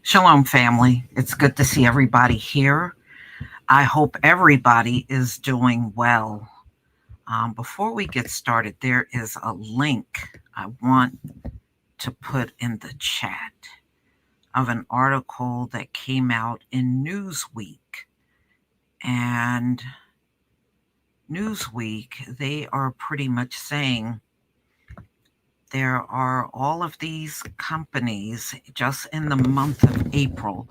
Shalom, family. It's good to see everybody here. I hope everybody is doing well. Before we get started, there is a link I want to put in the chat of an article that came out in Newsweek. And Newsweek, they are pretty much saying there are all of these companies just in the month of April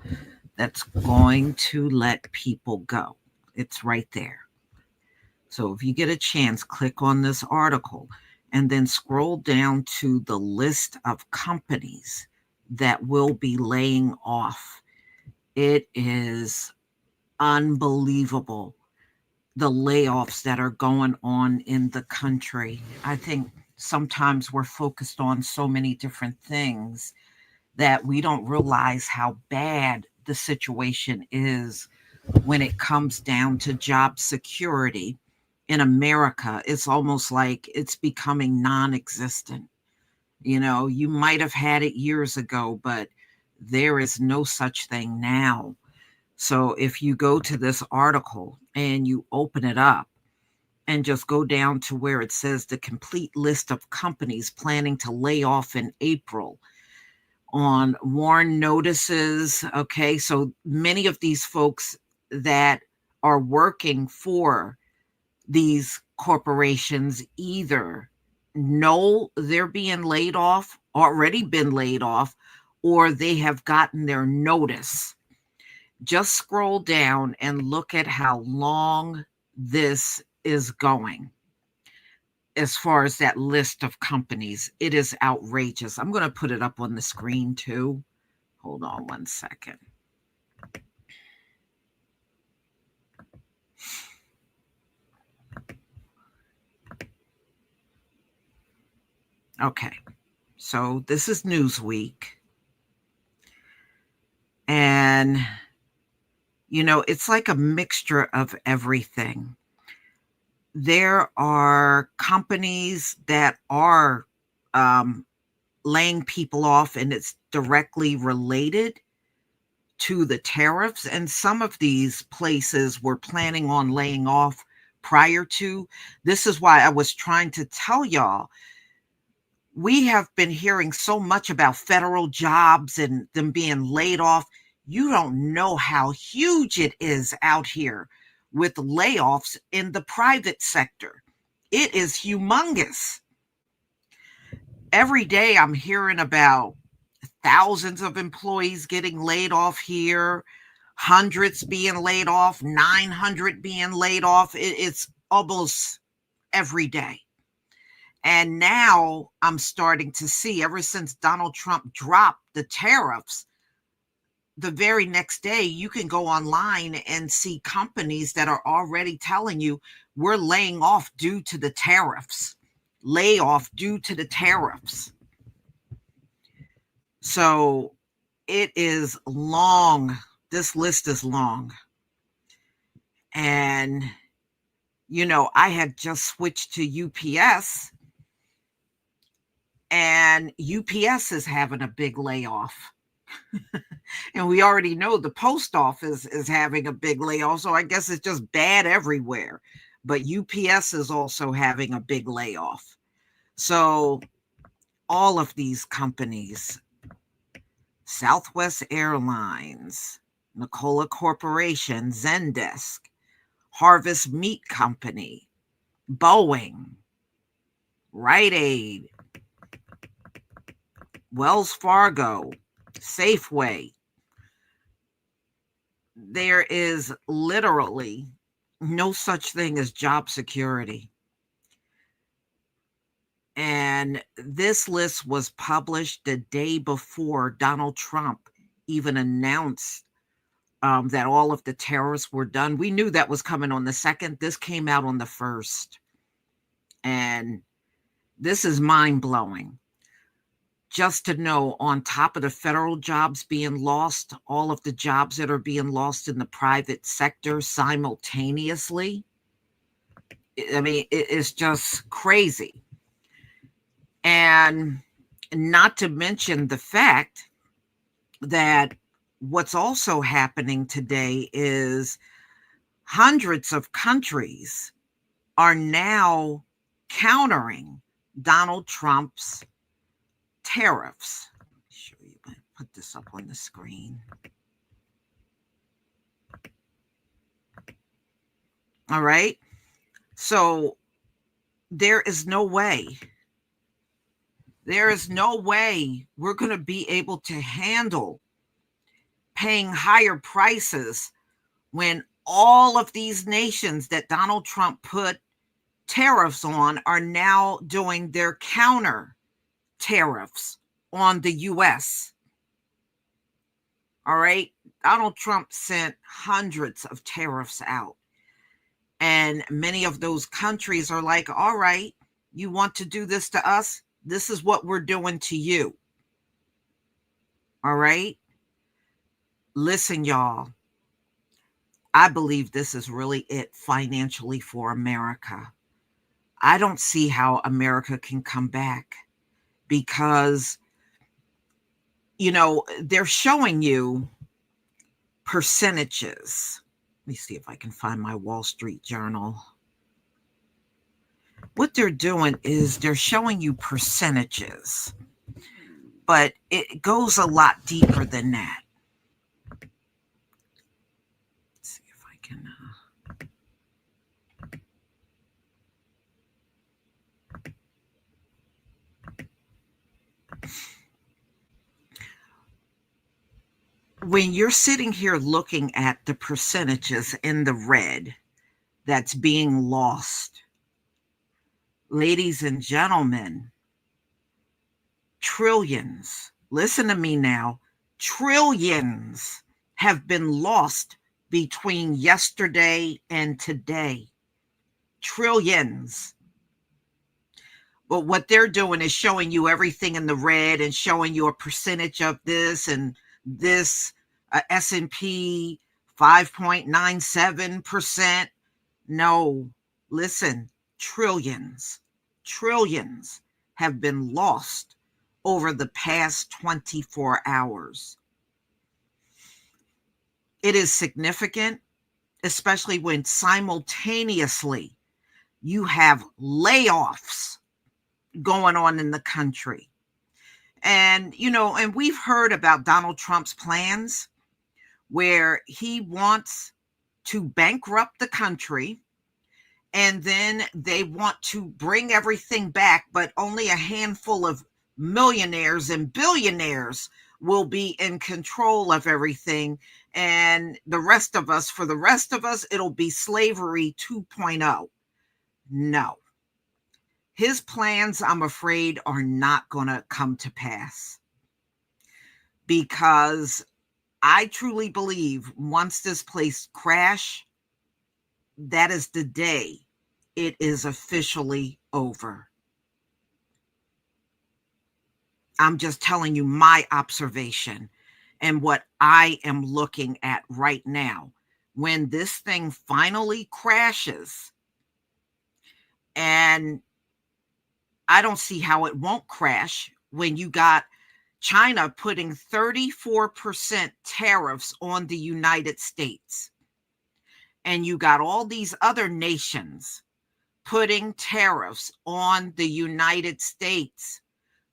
that's going to let people go. It's right there. So if you get a chance, click on this article and then scroll down to the list of companies that will be laying off. It is unbelievable, the layoffs that are going on in the country. I think sometimes we're focused on so many different things that we don't realize how bad the situation is when it comes down to job security in America. It's almost like it's becoming non-existent. You know, you might have had it years ago, but there is no such thing now. So if you go to this article and you open it up and just go down to where it says the complete list of companies planning to lay off in April on WARN notices. Okay, so many of these folks that are working for these corporations either know they're being laid off, already been laid off, or they have gotten their notice. Just scroll down and look at how long this is going. As far as that list of companies, it is outrageous. I'm going to put it up on the screen too. Hold on one second. Okay, so this is Newsweek. And, you know, it's like a mixture of everything. There are companies that are laying people off, and it's directly related to the tariffs. And some of these places were planning on laying off prior to. This is why I was trying to tell y'all, We have been hearing so much about federal jobs and them being laid off. You don't know how huge it is out here with layoffs in the private sector. It is humongous. Every day I'm hearing about thousands of employees getting laid off here, hundreds being laid off, 900 being laid off. It's almost every day. And now I'm starting to see, ever since Donald Trump dropped the tariffs, the very next day you can go online and see companies that are already telling you we're laying off due to the tariffs, layoff due to the tariffs. So it is long. This list is long. And, I had just switched to UPS, and UPS is having a big layoff. And we already know the post office is having a big layoff. So I guess it's just bad everywhere. But UPS is also having a big layoff. So all of these companies, Southwest Airlines, Nikola Corporation, Zendesk, Harvest Meat Company, Boeing, Rite Aid, Wells Fargo, Safeway. There is literally no such thing as job security. And this list was published the day before Donald Trump even announced that all of the tariffs were done. We knew that was coming on the 2nd. This came out on the 1st. And this is mind-blowing. Just to know, on top of the federal jobs being lost, all of the jobs that are being lost in the private sector simultaneously, I mean, it's just crazy. And not to mention the fact that what's also happening today is hundreds of countries are now countering Donald Trump's tariffs. Let me show you. I put this up on the screen. All right. So there is no way we're going to be able to handle paying higher prices when all of these nations that Donald Trump put tariffs on are now doing their counter tariffs on the US. All right. Donald Trump sent hundreds of tariffs out. And many of those countries are like, all right, you want to do this to us? This is what we're doing to you. All right. Listen, y'all. I believe this is really it financially for America. I don't see how America can come back because, they're showing you percentages. Let me see if I can find my Wall Street Journal. What they're doing is they're showing you percentages, but it goes a lot deeper than that. Let's see if I can. When you're sitting here looking at the percentages in the red that's being lost, ladies and gentlemen, trillions, listen to me now, trillions have been lost between yesterday and today. Trillions. But what they're doing is showing you everything in the red and showing you a percentage of this and this. S&P 5.97%. No, listen, trillions have been lost over the past 24 hours. It is significant, especially when simultaneously you have layoffs going on in the country. And, and we've heard about Donald Trump's plans where he wants to bankrupt the country, and then they want to bring everything back, but only a handful of millionaires and billionaires will be in control of everything. And for the rest of us, it'll be slavery 2.0. No. His plans, I'm afraid, are not going to come to pass, because I truly believe once this place crash, that is the day it is officially over. I'm just telling you my observation and what I am looking at right now. When this thing finally crashes, and I don't see how it won't crash when you got China putting 34% tariffs on the United States, and you got all these other nations putting tariffs on the United States.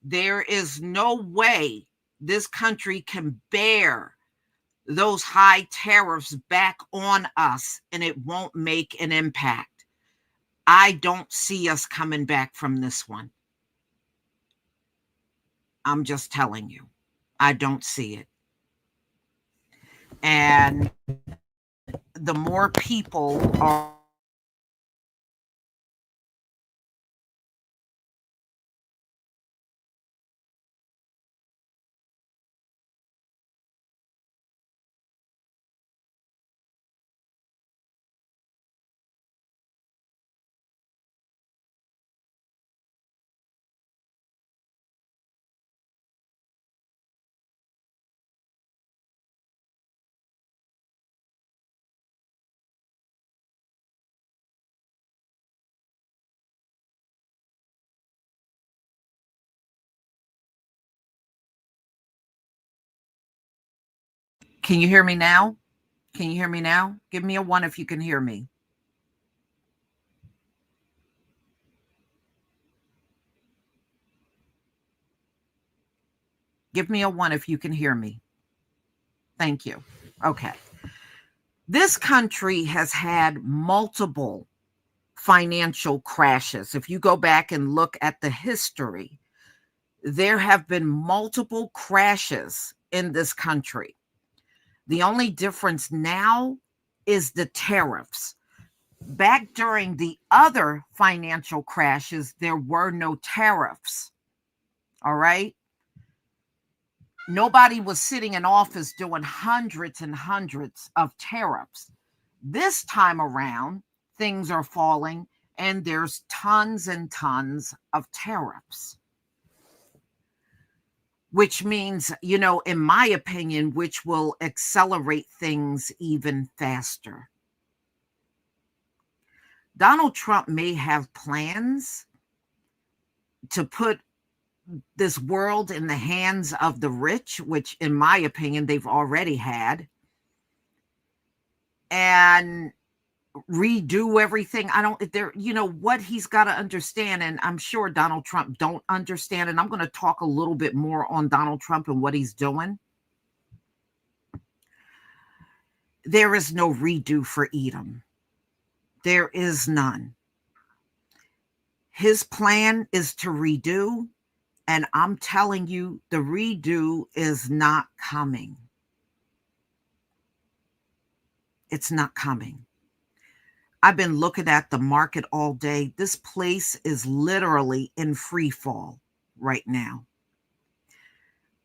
There is no way this country can bear those high tariffs back on us and it won't make an impact. I don't see us coming back from this one. I'm just telling you, I don't see it. And the more people are Can you hear me now? Can you hear me now? Give me a 1 if you can hear me. Give me a 1 if you can hear me. Thank you. Okay. This country has had multiple financial crashes. If you go back and look at the history, there have been multiple crashes in this country. The only difference now is the tariffs. Back during the other financial crashes, there were no tariffs. All right. Nobody was sitting in office doing hundreds and hundreds of tariffs. This time around, things are falling and there's tons and tons of tariffs. Which means, in my opinion, which will accelerate things even faster. Donald Trump may have plans to put this world in the hands of the rich, which in my opinion, they've already had, and redo everything. What he's got to understand, and I'm sure Donald Trump don't understand, and I'm going to talk a little bit more on Donald Trump and what he's doing. There is no redo for Edom. There is none. His plan is to redo, and I'm telling you, the redo is not coming. It's not coming. I've been looking at the market all day. This place is literally in free fall right now.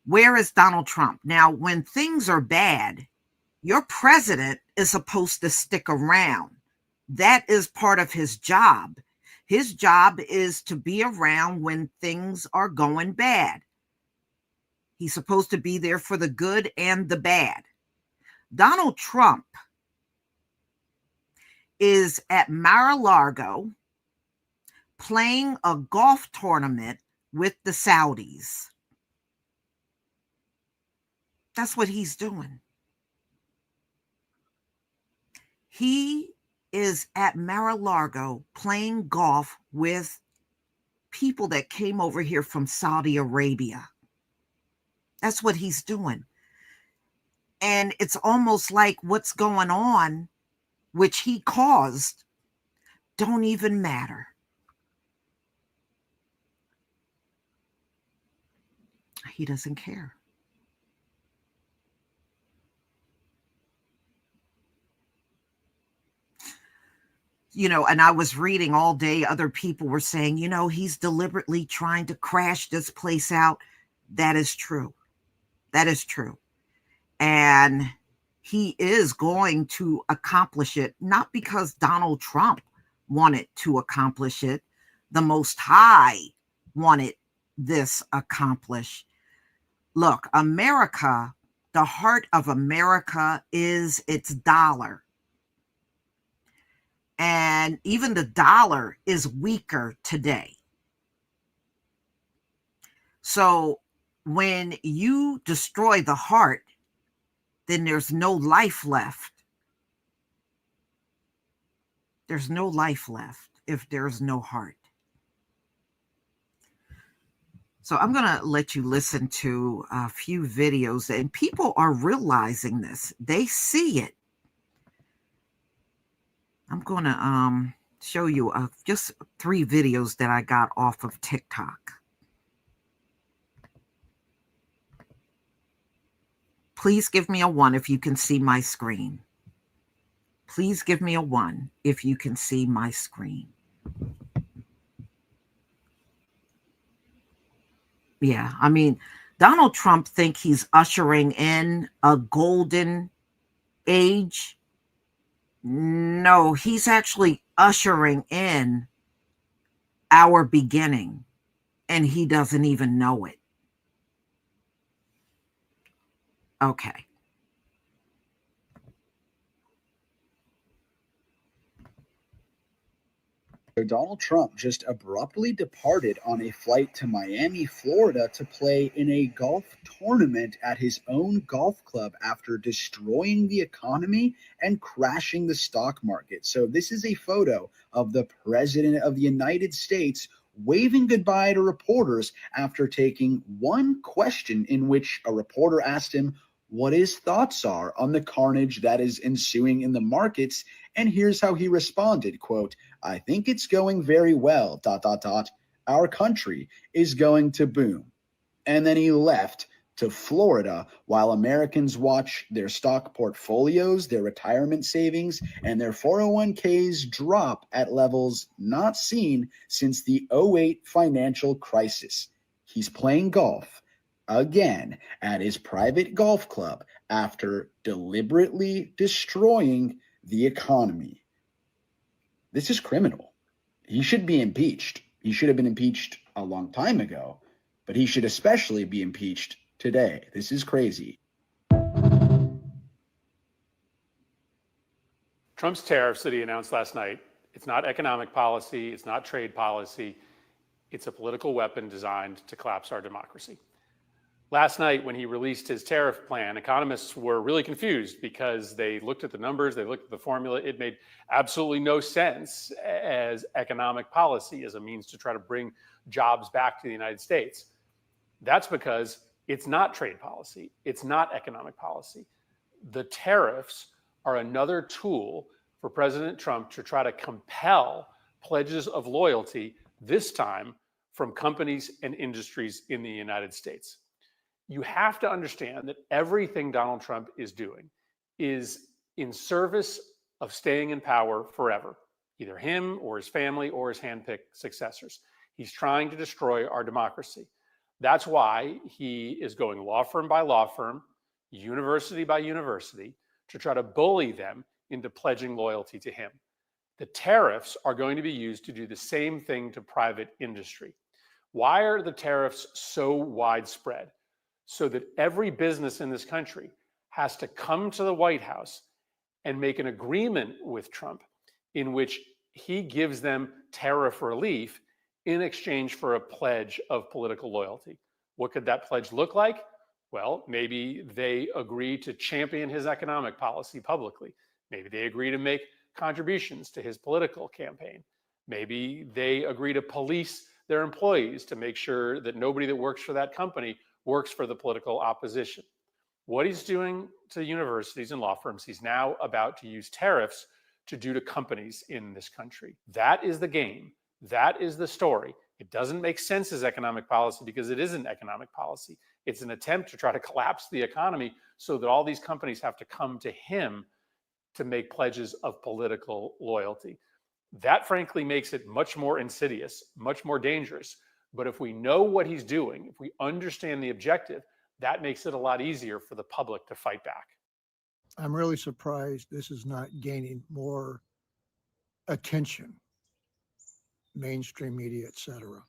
Where is Donald Trump? Now, when things are bad, your president is supposed to stick around. That is part of his job. His job is to be around when things are going bad. He's supposed to be there for the good and the bad. Donald Trump is at Mar-a-Lago playing a golf tournament with the Saudis. That's what he's doing. He is at Mar-a-Lago playing golf with people that came over here from Saudi Arabia. That's what he's doing. And it's almost like what's going on, which he caused, don't even matter. He doesn't care. And I was reading all day, other people were saying, he's deliberately trying to crash this place out. That is true. That is true. And he is going to accomplish it, not because Donald Trump wanted to accomplish it. The Most High wanted this accomplished. Look, America, the heart of America is its dollar. And even the dollar is weaker today. So when you destroy the heart, then there's no life left. There's no life left if there's no heart. So I'm going to let you listen to a few videos, and people are realizing this. They see it. I'm going to show you just 3 videos that I got off of TikTok. Please give me a 1 if you can see my screen. Please give me a 1 if you can see my screen. Yeah, I mean, Donald Trump think he's ushering in a golden age. No, he's actually ushering in our beginning, and he doesn't even know it. Okay. So Donald Trump just abruptly departed on a flight to Miami, Florida to play in a golf tournament at his own golf club after destroying the economy and crashing the stock market. So this is a photo of the President of the United States waving goodbye to reporters after taking one question in which a reporter asked him what his thoughts are on the carnage that is ensuing in the markets. And here's how he responded, quote, "I think it's going very well, ... Our country is going to boom." And then he left to Florida while Americans watch their stock portfolios, their retirement savings, and their 401ks drop at levels not seen since the '08 financial crisis. He's playing golf again at his private golf club after deliberately destroying the economy. This is criminal. He should be impeached. He should have been impeached a long time ago, but he should especially be impeached today. This is crazy. Trump's tariffs that he announced last night, it's not economic policy, it's not trade policy, it's a political weapon designed to collapse our democracy. Last night, when he released his tariff plan, economists were really confused because they looked at the numbers, they looked at the formula. It made absolutely no sense as economic policy, as a means to try to bring jobs back to the United States. That's because it's not trade policy. It's not economic policy. The tariffs are another tool for President Trump to try to compel pledges of loyalty, this time from companies and industries in the United States. You have to understand that everything Donald Trump is doing is in service of staying in power forever, either him or his family or his handpicked successors. He's trying to destroy our democracy. That's why he is going law firm by law firm, university by university, to try to bully them into pledging loyalty to him. The tariffs are going to be used to do the same thing to private industry. Why are the tariffs so widespread? So that every business in this country has to come to the White House and make an agreement with Trump in which he gives them tariff relief in exchange for a pledge of political loyalty. What could that pledge look like? Well, maybe they agree to champion his economic policy publicly. Maybe they agree to make contributions to his political campaign. Maybe they agree to police their employees to make sure that nobody that works for that company works for the political opposition. What he's doing to universities and law firms, he's now about to use tariffs to do to companies in this country. That is the game. That is the story. It doesn't make sense as economic policy because it isn't economic policy. It's an attempt to try to collapse the economy so that all these companies have to come to him to make pledges of political loyalty. That frankly makes it much more insidious, much more dangerous. But if we know what he's doing, if we understand the objective, that makes it a lot easier for the public to fight back. I'm really surprised this is not gaining more attention, mainstream media, etc.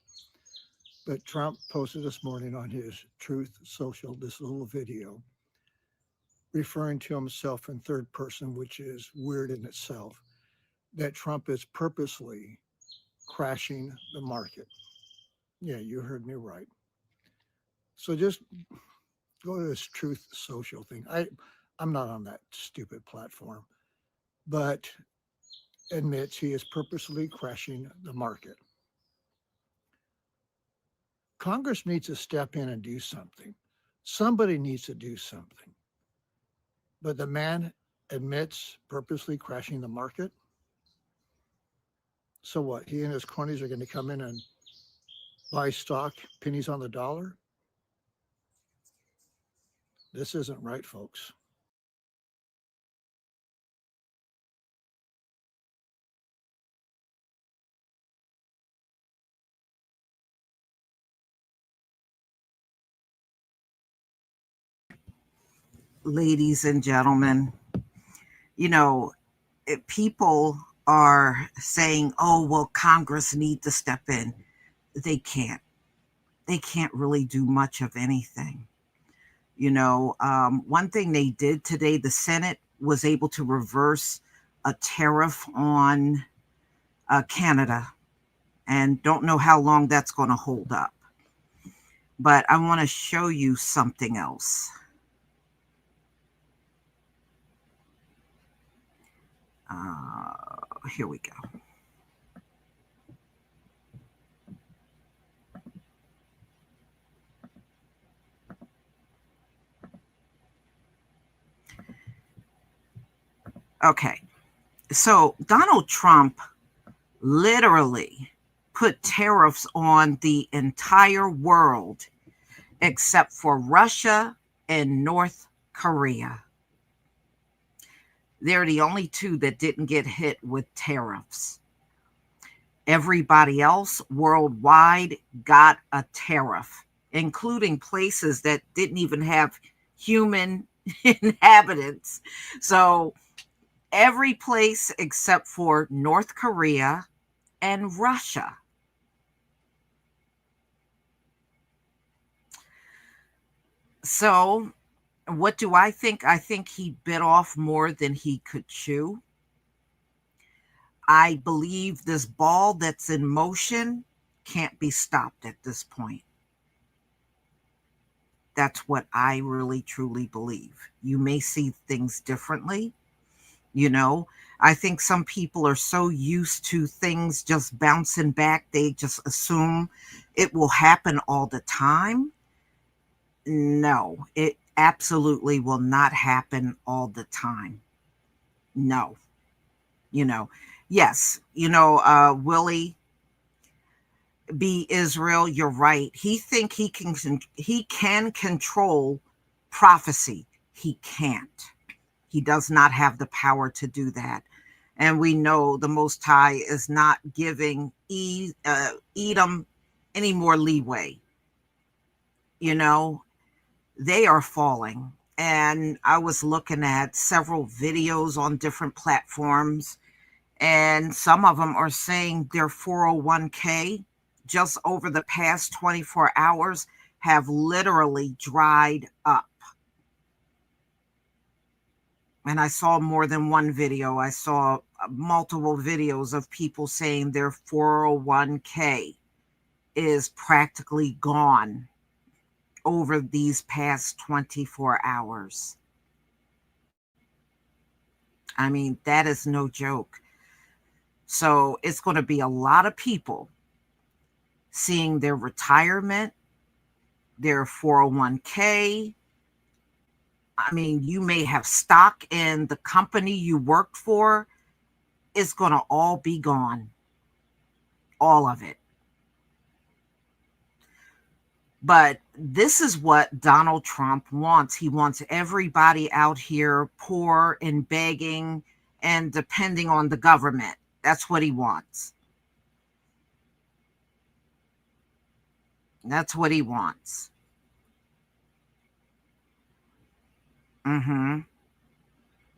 But Trump posted this morning on his Truth Social this little video referring to himself in third person, which is weird in itself, that Trump is purposely crashing the market. Yeah, you heard me right. So just go to this Truth Social thing. I'm not on that stupid platform, but admits he is purposely crashing the market. Congress needs to step in and do something. Somebody needs to do something. But the man admits purposely crashing the market. So what? He and his cronies are going to come in and buy stock pennies on the dollar? This isn't right, folks. Ladies and gentlemen, people are saying, oh, well, Congress need to step in. They can't. They can't really do much of anything. One thing they did today, the Senate was able to reverse a tariff on Canada, and don't know how long that's going to hold up. But I want to show you something else. Here we go. Okay, so Donald Trump literally put tariffs on the entire world except for Russia and North Korea. They're the only two that didn't get hit with tariffs. Everybody else worldwide got a tariff, including places that didn't even have human inhabitants. So every place except for North Korea and Russia. So what do I think? I think he bit off more than he could chew. I believe this ball that's in motion can't be stopped at this point. That's what I really truly believe. You may see things differently. I think some people are so used to things just bouncing back, they just assume it will happen all the time. No, it absolutely will not happen all the time. No. Yes, Willie B. Israel, you're right. He think he can control prophecy. He can't. He does not have the power to do that. And we know the Most High is not giving Edom any more leeway. They are falling. And I was looking at several videos on different platforms, and some of them are saying their 401k just over the past 24 hours have literally dried up. And I saw more than one video. I saw multiple videos of people saying their 401k is practically gone over these past 24 hours. I mean, that is no joke. So it's going to be a lot of people seeing their retirement, their 401k. I mean, you may have stock in the company you worked for. It's going to all be gone. All of it. But this is what Donald Trump wants. He wants everybody out here poor and begging and depending on the government. That's what he wants. That's what he wants. Mm-hmm.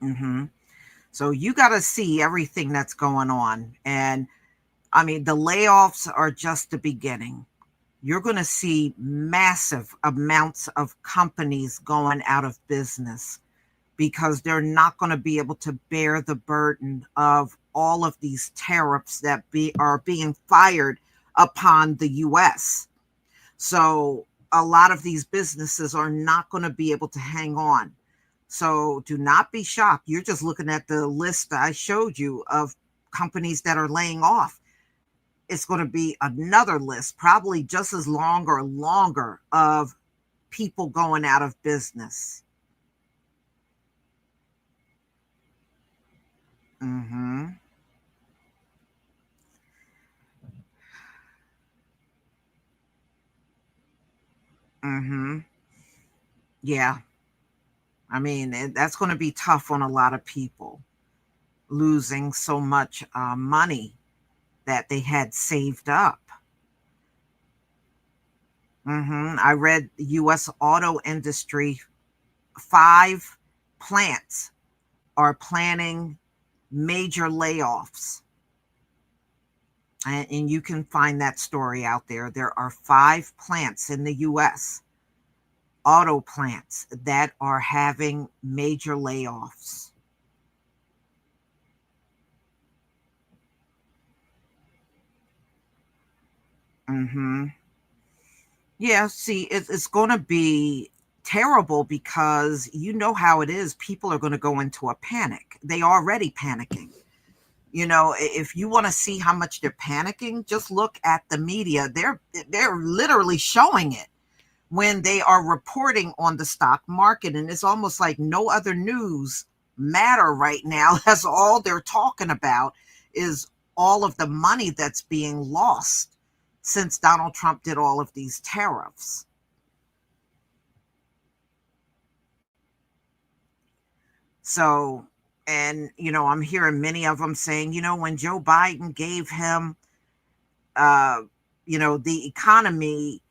Mm-hmm. So you got to see everything that's going on. And I mean, the layoffs are just the beginning. You're going to see massive amounts of companies going out of business because they're not going to be able to bear the burden of all of these tariffs that are being fired upon the U.S. So a lot of these businesses are not going to be able to hang on. So do not be shocked. You're just looking at the list I showed you of companies that are laying off. It's going to be another list, probably just as long or longer, of people going out of business. Mm-hmm. Mm-hmm. Yeah. I mean, that's going to be tough on a lot of people, losing so much money that they had saved up. I read the U.S. auto industry, 5 plants are planning major layoffs. And you can find that story out there. There are 5 plants in the U.S., auto plants, that are having major layoffs. Mm-hmm. Yeah, see, it's going to be terrible because you know how it is. People are going to go into a panic. They already panicking. You know, if you want to see how much they're panicking, just look at the media. They're literally showing it when they are reporting on the stock market, and it's almost like no other news matter right now. That's all they're talking about, is all of the money that's being lost since Donald Trump did all of these tariffs. So, and I'm hearing many of them saying, when Joe Biden gave him uh the economy,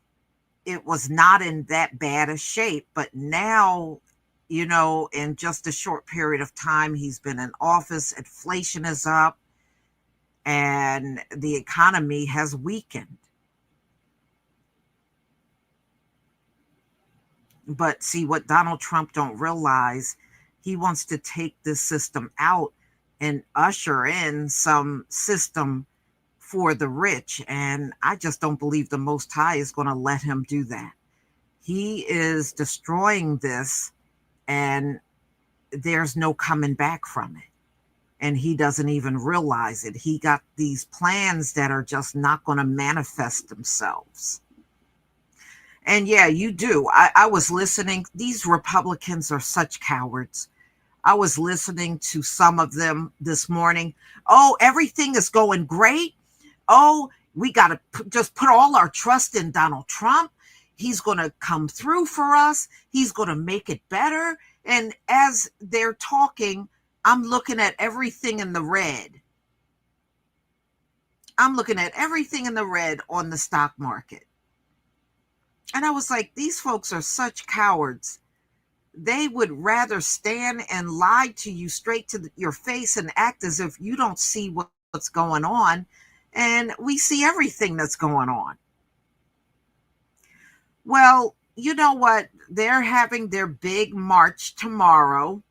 it was not in that bad a shape. But now, in just a short period of time he's been in office, inflation is up and the economy has weakened. But see, what Donald Trump don't realize, he wants to take this system out and usher in some system for the rich. And I just don't believe the Most High is going to let him do that. He is destroying this, and there's no coming back from it. And he doesn't even realize it. He got these plans that are just not going to manifest themselves. And yeah, you do. I was listening. These Republicans are such cowards. I was listening to some of them this morning. Oh, everything is going great. Oh, we got to just put all our trust in Donald Trump. He's going to come through for us. He's going to make it better. And as they're talking, I'm looking at everything in the red. I'm looking at everything in the red on the stock market. And I was like, these folks are such cowards. They would rather stand and lie to you straight to your face and act as if you don't see what's going on. And we see everything that's going on. Well, you know what? They're having their big march tomorrow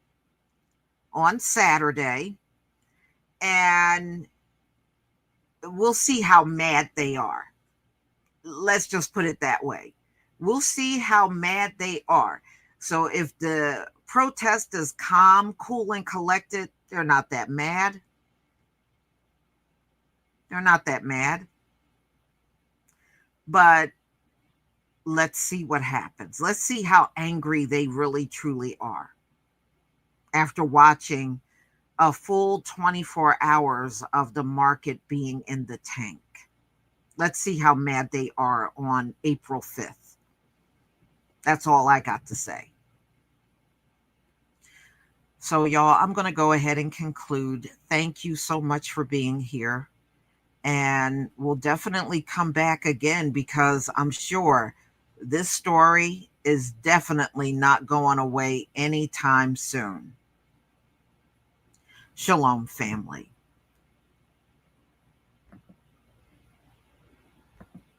on Saturday. And we'll see how mad they are. Let's just put it that way. We'll see how mad they are. So if the protest is calm, cool, and collected, they're not that mad. They're not that mad. But let's see what happens. Let's see how angry they really truly are after watching a full 24 hours of the market being in the tank. Let's see how mad they are on April 5th. That's all I got to say. So, y'all, I'm going to go ahead and conclude. Thank you so much for being here. And we'll definitely come back again, because I'm sure this story is definitely not going away anytime soon. Shalom, family.